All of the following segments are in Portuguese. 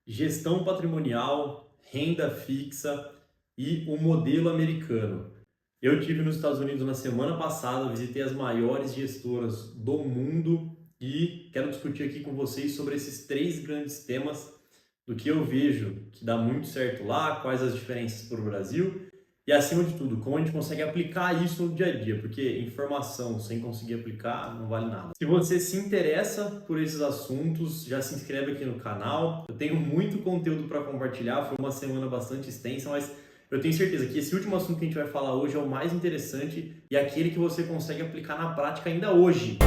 Gestão patrimonial, renda fixa e o modelo americano. Eu tive nos Estados Unidos na semana passada, visitei as maiores gestoras do mundo e quero discutir aqui com vocês sobre esses três grandes temas do que eu vejo que dá muito certo lá, quais as diferenças para o Brasil e, acima de tudo, como a gente consegue aplicar isso no dia a dia, porque informação sem conseguir aplicar não vale nada. Se você se interessa por esses assuntos, já se inscreve aqui no canal. Eu tenho muito conteúdo para compartilhar, foi uma semana bastante extensa, mas eu tenho certeza que esse último assunto que a gente vai falar hoje é o mais interessante e aquele que você consegue aplicar na prática ainda hoje.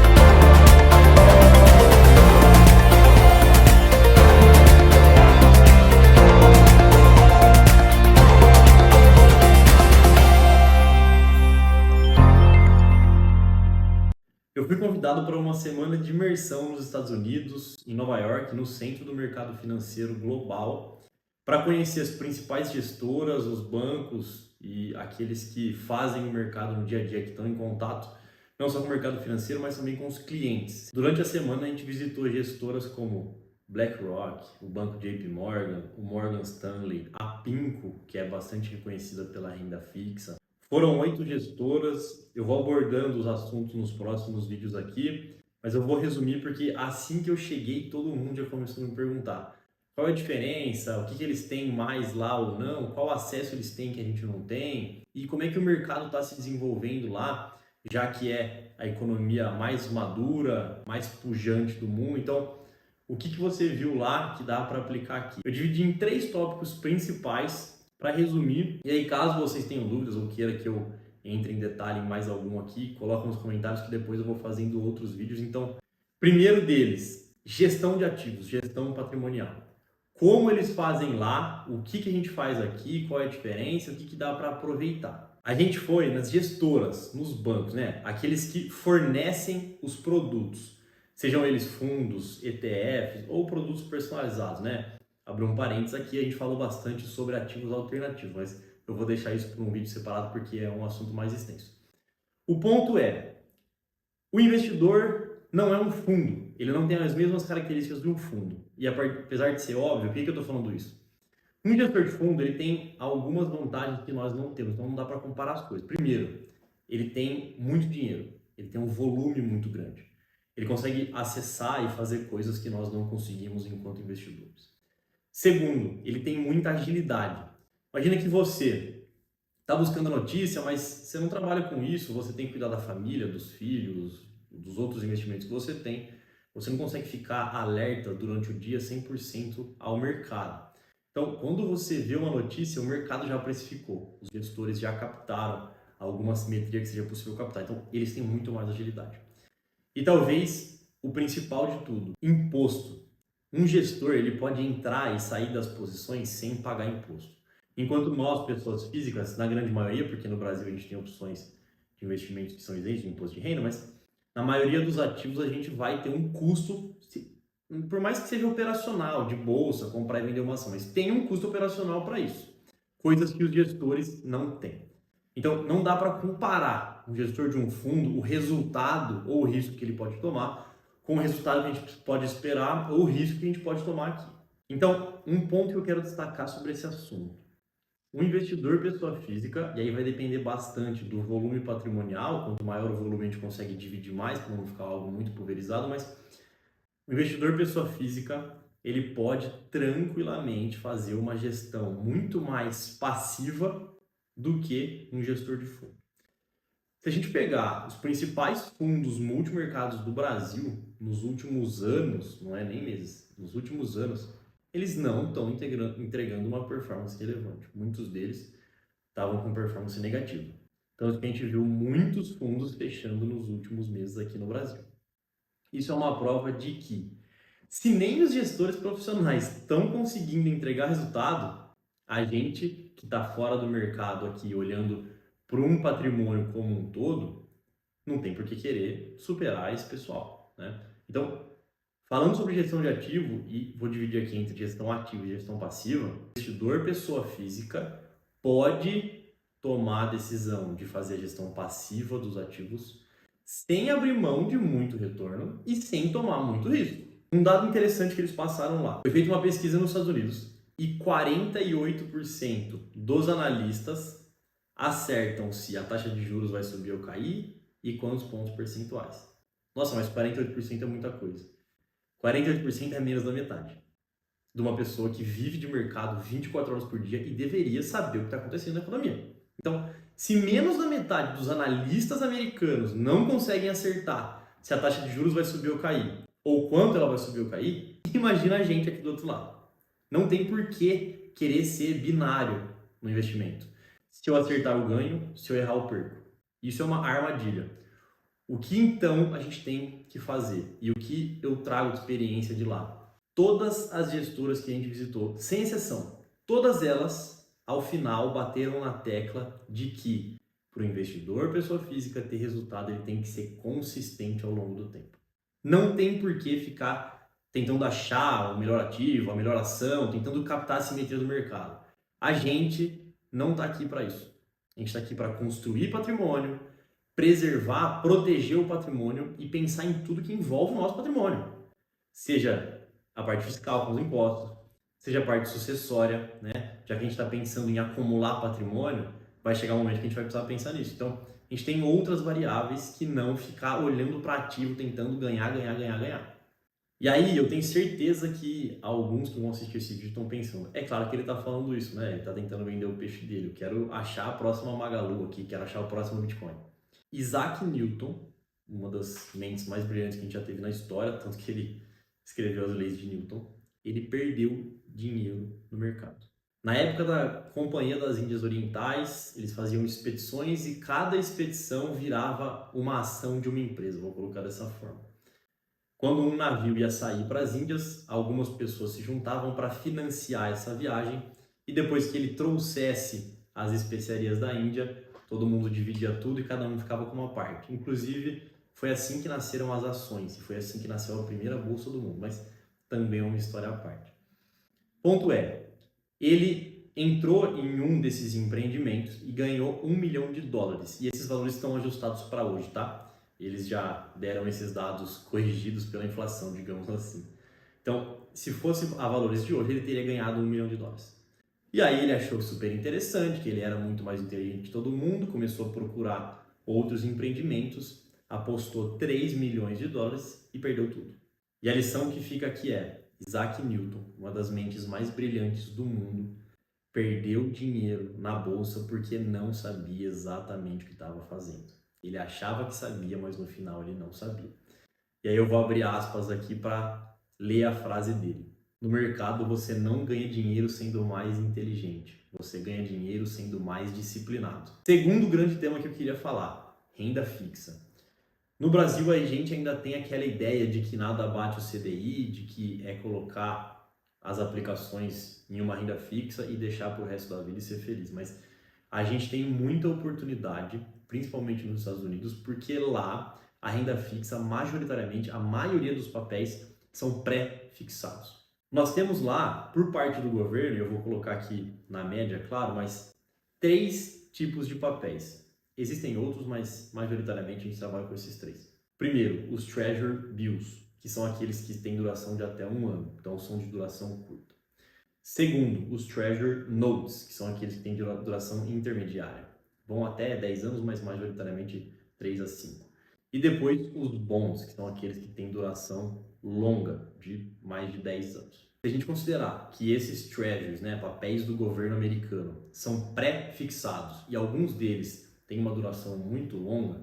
Eu fui convidado para uma semana de imersão nos Estados Unidos, em Nova York, no centro do mercado financeiro global, para conhecer as principais gestoras, os bancos e aqueles que fazem o mercado no dia a dia, que estão em contato não só com o mercado financeiro, mas também com os clientes. Durante a semana a gente visitou gestoras como BlackRock, o banco JP Morgan, o Morgan Stanley, a PINCO, que é bastante reconhecida pela renda fixa. Foram 8 gestoras, eu vou abordando os assuntos nos próximos vídeos aqui, mas eu vou resumir porque assim que eu cheguei, todo mundo já começou a me perguntar qual é a diferença, o que eles têm mais lá ou não, qual acesso eles têm que a gente não tem, e como é que o mercado está se desenvolvendo lá, já que é a economia mais madura, mais pujante do mundo. Então, o que você viu lá que dá para aplicar aqui? Eu dividi em 3 tópicos principais para resumir, e aí caso vocês tenham dúvidas ou queira que eu entre em detalhe em mais algum aqui, coloca nos comentários que depois eu vou fazendo outros vídeos. Então, primeiro deles, gestão de ativos, gestão patrimonial. Como eles fazem lá, o que a gente faz aqui, qual é a diferença, o que dá para aproveitar. A gente foi nas gestoras, nos bancos, né? Aqueles que fornecem os produtos, sejam eles fundos, ETFs ou produtos personalizados, né? Abrir um parênteses aqui, a gente falou bastante sobre ativos alternativos, mas eu vou deixar isso para um vídeo separado porque é um assunto mais extenso. O ponto é, o investidor não é um fundo, ele não tem as mesmas características de um fundo. E apesar de ser óbvio, por que eu estou falando isso? Um gestor de fundo ele tem algumas vantagens que nós não temos, então não dá para comparar as coisas. Primeiro, ele tem muito dinheiro, ele tem um volume muito grande. Ele consegue acessar e fazer coisas que nós não conseguimos enquanto investidores. Segundo, ele tem muita agilidade. Imagina que você está buscando a notícia, mas você não trabalha com isso, você tem que cuidar da família, dos filhos, dos outros investimentos que você tem. Você não consegue ficar alerta durante o dia 100% ao mercado. Então, quando você vê uma notícia, o mercado já precificou, os gestores já captaram alguma simetria que seja possível captar. Então, eles têm muito mais agilidade. E talvez o principal de tudo, imposto. Um gestor ele pode entrar e sair das posições sem pagar imposto. Enquanto nós, pessoas físicas, na grande maioria, porque no Brasil a gente tem opções de investimentos que são isentos de imposto de renda, mas na maioria dos ativos a gente vai ter um custo, por mais que seja operacional, de bolsa, comprar e vender uma ação, mas tem um custo operacional para isso. Coisas que os gestores não têm. Então, não dá para comparar um gestor de um fundo, o resultado ou o risco que ele pode tomar, com o resultado que a gente pode esperar ou o risco que a gente pode tomar aqui. Então, um ponto que eu quero destacar sobre esse assunto. Um investidor pessoa física, e aí vai depender bastante do volume patrimonial, quanto maior o volume a gente consegue dividir mais, para não ficar algo muito pulverizado, mas o investidor pessoa física, ele pode tranquilamente fazer uma gestão muito mais passiva do que um gestor de fundo. Se a gente pegar os principais fundos multimercados do Brasil nos últimos anos, não é nem meses, nos últimos anos, eles não estão entregando uma performance relevante. Muitos deles estavam com performance negativa. Tanto que a gente viu muitos fundos fechando nos últimos meses aqui no Brasil. Isso é uma prova de que, se nem os gestores profissionais estão conseguindo entregar resultado, a gente que está fora do mercado aqui, olhando para um patrimônio como um todo, não tem por que querer superar esse pessoal, né? Então, falando sobre gestão de ativo, e vou dividir aqui entre gestão ativa e gestão passiva, o investidor pessoa física pode tomar a decisão de fazer a gestão passiva dos ativos sem abrir mão de muito retorno e sem tomar muito risco. Um dado interessante que eles passaram lá. Foi feita uma pesquisa nos Estados Unidos e 48% dos analistas acertam se a taxa de juros vai subir ou cair e quantos pontos percentuais. Nossa, mas 48% é muita coisa. 48% é menos da metade de uma pessoa que vive de mercado 24 horas por dia e deveria saber o que está acontecendo na economia. Então, se menos da metade dos analistas americanos não conseguem acertar se a taxa de juros vai subir ou cair, ou quanto ela vai subir ou cair, imagina a gente aqui do outro lado. Não tem por que querer ser binário no investimento. Se eu acertar, eu ganho, se eu errar, eu perco. Isso é uma armadilha. O que então a gente tem que fazer? E o que eu trago de experiência de lá? Todas as gestoras que a gente visitou, sem exceção, todas elas, ao final, bateram na tecla de que para o investidor, pessoa física, ter resultado, ele tem que ser consistente ao longo do tempo. Não tem por que ficar tentando achar o melhor ativo, a melhor ação, tentando captar a simetria do mercado. A gente não está aqui para isso. A gente está aqui para construir patrimônio, preservar, proteger o patrimônio e pensar em tudo que envolve o nosso patrimônio. Seja a parte fiscal com os impostos, seja a parte sucessória, né? Já que a gente está pensando em acumular patrimônio, vai chegar um momento que a gente vai precisar pensar nisso. Então, a gente tem outras variáveis que não ficar olhando para ativo, tentando ganhar. E aí, eu tenho certeza que alguns que vão assistir esse vídeo estão pensando, é claro que ele está falando isso, né? Ele está tentando vender o peixe dele. Eu quero achar a próxima Magalu aqui, quero achar o próximo Bitcoin. Isaac Newton, uma das mentes mais brilhantes que a gente já teve na história, tanto que ele escreveu as leis de Newton, ele perdeu dinheiro no mercado. Na época da Companhia das Índias Orientais, eles faziam expedições e cada expedição virava uma ação de uma empresa, vou colocar dessa forma. Quando um navio ia sair para as Índias, algumas pessoas se juntavam para financiar essa viagem e depois que ele trouxesse as especiarias da Índia, todo mundo dividia tudo e cada um ficava com uma parte. Inclusive, foi assim que nasceram as ações e foi assim que nasceu a primeira bolsa do mundo, mas também é uma história à parte. Ponto é, ele entrou em um desses empreendimentos e ganhou $1 milhão. E esses valores estão ajustados para hoje, tá? Eles já deram esses dados corrigidos pela inflação, digamos assim. Então, se fosse a valores de hoje, ele teria ganhado $1 milhão. E aí ele achou super interessante, que ele era muito mais inteligente que todo mundo, começou a procurar outros empreendimentos, apostou $3 milhões e perdeu tudo. E a lição que fica aqui é, Isaac Newton, uma das mentes mais brilhantes do mundo, perdeu dinheiro na bolsa porque não sabia exatamente o que estava fazendo. Ele achava que sabia, mas no final ele não sabia. E aí eu vou abrir aspas aqui para ler a frase dele. No mercado você não ganha dinheiro sendo mais inteligente. Você ganha dinheiro sendo mais disciplinado. Segundo grande tema que eu queria falar, renda fixa. No Brasil a gente ainda tem aquela ideia de que nada bate o CDI, de que é colocar as aplicações em uma renda fixa e deixar para o resto da vida e ser feliz. Mas a gente tem muita oportunidade, principalmente nos Estados Unidos, porque lá a renda fixa, majoritariamente, a maioria dos papéis são pré-fixados. Nós temos lá, por parte do governo, e eu vou colocar aqui na média, claro, mas 3 tipos de papéis. Existem outros, mas majoritariamente a gente trabalha com esses 3. Primeiro, os Treasury Bills, que são aqueles que têm duração de até 1 ano, então são de duração curta. Segundo, os Treasury Notes, que são aqueles que têm duração intermediária. Vão até 10 anos, mas majoritariamente 3 a 5. E depois os Bonds, que são aqueles que têm duração longa, de mais de 10 anos. Se a gente considerar que esses Treasuries, né, papéis do governo americano, são pré-fixados e alguns deles têm uma duração muito longa,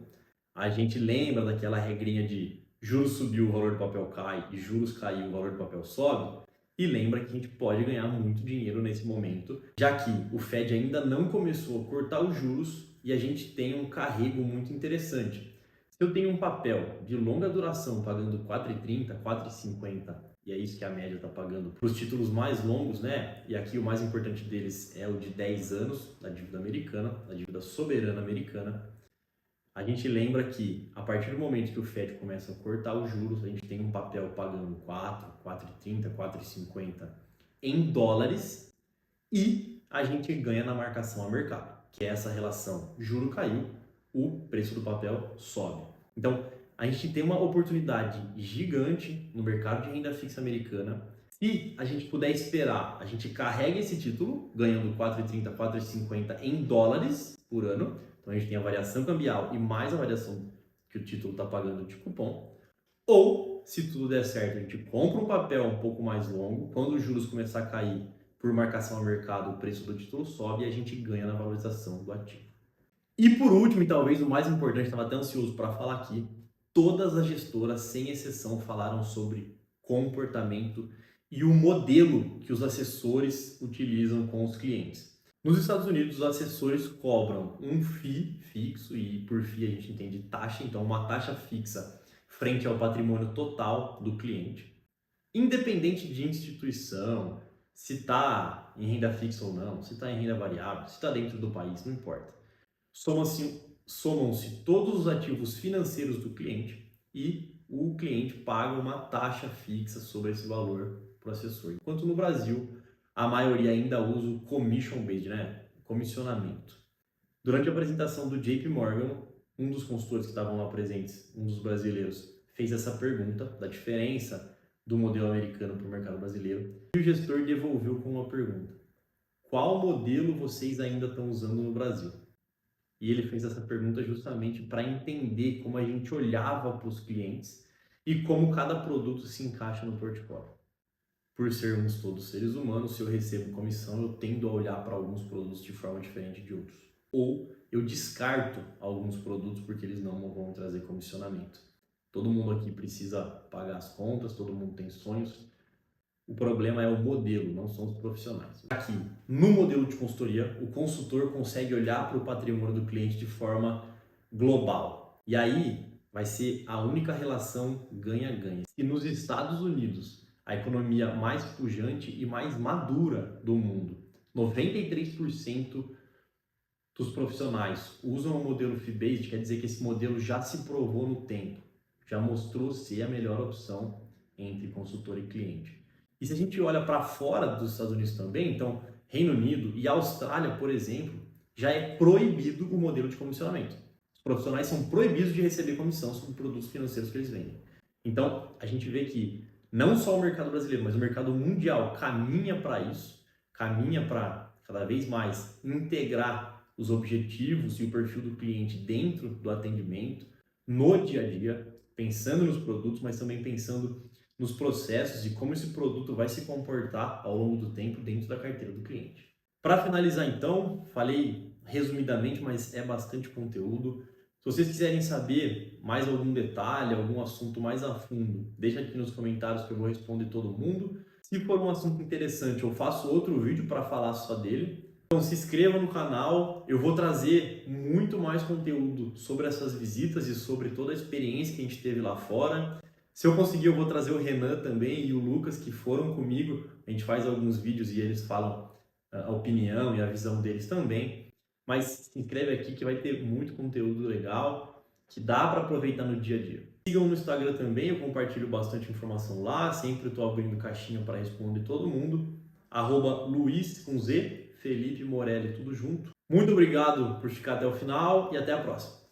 a gente lembra daquela regrinha de juros subiu, o valor do papel cai, e juros caiu, o valor do papel sobe, e lembra que a gente pode ganhar muito dinheiro nesse momento, já que o Fed ainda não começou a cortar os juros e a gente tem um carrego muito interessante. Se eu tenho um papel de longa duração pagando 4,30, 4,50, e é isso que a média está pagando para os títulos mais longos, né? E aqui o mais importante deles é o de 10 anos, da dívida americana, da dívida soberana americana. A gente lembra que, a partir do momento que o Fed começa a cortar os juros, a gente tem um papel pagando 4, 4,30, 4,50 em dólares e a gente ganha na marcação a mercado, que é essa relação juro caiu, o preço do papel sobe. Então, a gente tem uma oportunidade gigante no mercado de renda fixa americana. Se a gente puder esperar, a gente carrega esse título, ganhando 4,30, 4,50 em dólares por ano. Então a gente tem a variação cambial e mais a variação que o título está pagando de cupom. Ou, se tudo der certo, a gente compra um papel um pouco mais longo. Quando os juros começar a cair por marcação ao mercado, o preço do título sobe e a gente ganha na valorização do ativo. E por último, e talvez o mais importante, estava até ansioso para falar aqui, todas as gestoras, sem exceção, falaram sobre comportamento e o modelo que os assessores utilizam com os clientes. Nos Estados Unidos, os assessores cobram um FII fixo, e por FII a gente entende taxa, então uma taxa fixa frente ao patrimônio total do cliente. Independente de instituição, se está em renda fixa ou não, se está em renda variável, se está dentro do país, não importa. Somam-se todos os ativos financeiros do cliente e o cliente paga uma taxa fixa sobre esse valor para o assessor. Enquanto no Brasil, a maioria ainda usa o commission-based, né? Comissionamento. Durante a apresentação do JP Morgan, um dos consultores que estavam lá presentes, um dos brasileiros, fez essa pergunta da diferença do modelo americano para o mercado brasileiro, e o gestor devolveu com uma pergunta: qual modelo vocês ainda estão usando no Brasil? E ele fez essa pergunta justamente para entender como a gente olhava para os clientes e como cada produto se encaixa no portfólio. Por sermos todos seres humanos, se eu recebo comissão, eu tendo a olhar para alguns produtos de forma diferente de outros. Ou eu descarto alguns produtos porque eles não vão trazer comissionamento. Todo mundo aqui precisa pagar as contas, todo mundo tem sonhos. O problema é o modelo, não são os profissionais. Aqui, no modelo de consultoria, o consultor consegue olhar para o patrimônio do cliente de forma global. E aí vai ser a única relação ganha-ganha. E nos Estados Unidos, a economia mais pujante e mais madura do mundo, 93% dos profissionais usam o modelo fee-based, quer dizer que esse modelo já se provou no tempo, já mostrou ser a melhor opção entre consultor e cliente. E se a gente olha para fora dos Estados Unidos também, então Reino Unido e Austrália, por exemplo, já é proibido o modelo de comissionamento. Os profissionais são proibidos de receber comissão sobre produtos financeiros que eles vendem. Então, a gente vê que não só o mercado brasileiro, mas o mercado mundial caminha para isso, caminha para cada vez mais integrar os objetivos e o perfil do cliente dentro do atendimento, no dia a dia, pensando nos produtos, mas também pensando nos processos e como esse produto vai se comportar ao longo do tempo dentro da carteira do cliente. Para finalizar então, falei resumidamente, mas é bastante conteúdo. Se vocês quiserem saber mais algum detalhe, algum assunto mais a fundo, deixa aqui nos comentários que eu vou responder todo mundo. Se for um assunto interessante, eu faço outro vídeo para falar só dele. Então se inscreva no canal, eu vou trazer muito mais conteúdo sobre essas visitas e sobre toda a experiência que a gente teve lá fora. Se eu conseguir, eu vou trazer o Renan também e o Lucas, que foram comigo. A gente faz alguns vídeos e eles falam a opinião e a visão deles também. Mas se inscreve aqui que vai ter muito conteúdo legal, que dá para aproveitar no dia a dia. Sigam no Instagram também, eu compartilho bastante informação lá. Sempre estou abrindo caixinha para responder todo mundo. @Luiz com Z, Felipe Morelli, tudo junto. Muito obrigado por ficar até o final e até a próxima.